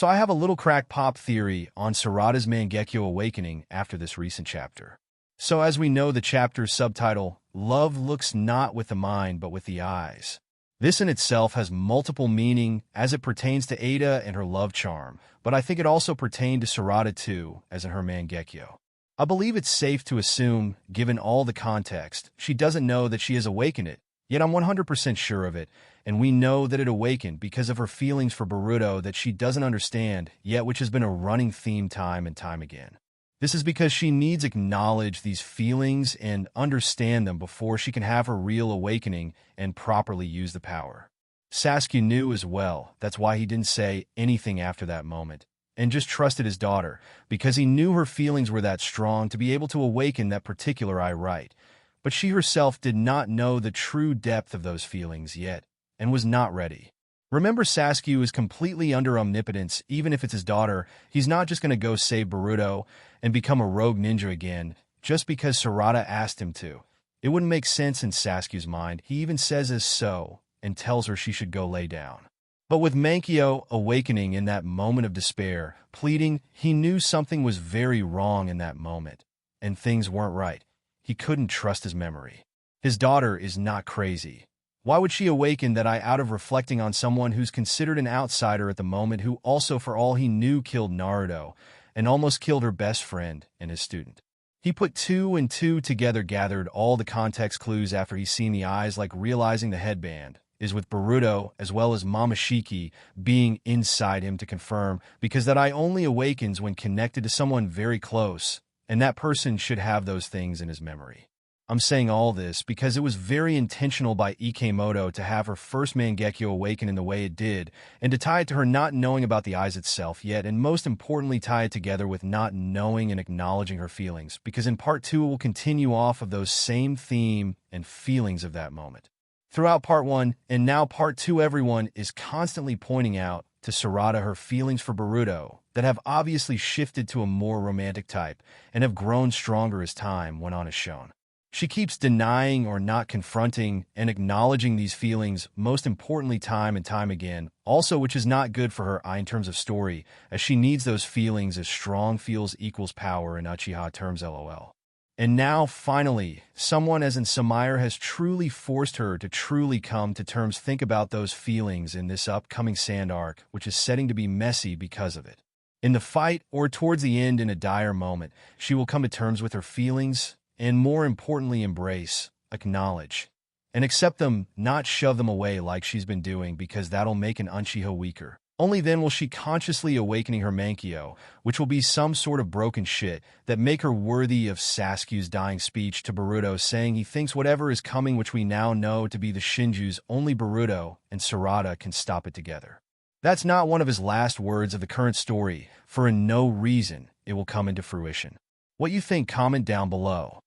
So I have a little crack pop theory on Sarada's Mangekyo awakening after this recent chapter. So as we know, the chapter's subtitle, Love Looks Not with the Mind but with the Eyes. This in itself has multiple meaning as it pertains to Ada and her love charm, but I think it also pertained to Sarada too, as in her Mangekyo. I believe it's safe to assume, given all the context, she doesn't know that she has awakened it, yet I'm 100% sure of it, and we know that it awakened because of her feelings for Boruto that she doesn't understand, yet which has been a running theme time and time again. This is because she needs to acknowledge these feelings and understand them before she can have her real awakening and properly use the power. Sasuke knew as well, that's why he didn't say anything after that moment, and just trusted his daughter, because he knew her feelings were that strong to be able to awaken that particular eye right. But she herself did not know the true depth of those feelings yet, and was not ready. Remember, Sasuke is completely under omnipotence. Even if it's his daughter, he's not just going to go save Boruto and become a rogue ninja again just because Sarada asked him to. It wouldn't make sense in Sasuke's mind. He even says as so and tells her she should go lay down. But with Mangekyo awakening in that moment of despair, pleading, he knew something was very wrong in that moment, and things weren't right. He couldn't trust his memory. His daughter is not crazy. Why would she awaken that eye out of reflecting on someone who's considered an outsider at the moment, who also, for all he knew, killed Naruto and almost killed her best friend and his student? He put two and two together, gathered all the context clues after he seen the eyes, like realizing the headband is with Boruto as well as Momoshiki being inside him to confirm, because that eye only awakens when connected to someone very close, and that person should have those things in his memory. I'm saying all this because it was very intentional by Ikemoto to have her first Mangekyo awaken in the way it did, and to tie it to her not knowing about the eyes itself yet, and most importantly tie it together with not knowing and acknowledging her feelings, because in part 2 it will continue off of those same theme and feelings of that moment. Throughout part 1, and now part 2, everyone is constantly pointing out to Sarada her feelings for Boruto that have obviously shifted to a more romantic type, and have grown stronger as time went on as shown. She keeps denying or not confronting and acknowledging these feelings, most importantly time and time again, also, which is not good for her in terms of story, as she needs those feelings, as strong feels equals power in Uchiha terms, lol. And now, finally, someone as in Samire has truly forced her to truly come to terms, think about those feelings in this upcoming sand arc, which is setting to be messy because of it. In the fight, or towards the end in a dire moment, she will come to terms with her feelings, and more importantly embrace, acknowledge, and accept them, not shove them away like she's been doing, because that'll make an Uchiha weaker. Only then will she consciously awakening her Mangekyo, which will be some sort of broken shit that make her worthy of Sasuke's dying speech to Boruto, saying he thinks whatever is coming, which we now know to be the Shinju's, only Boruto and Sarada can stop it together. That's not one of his last words of the current story, for in no reason it will come into fruition. What you think, comment down below.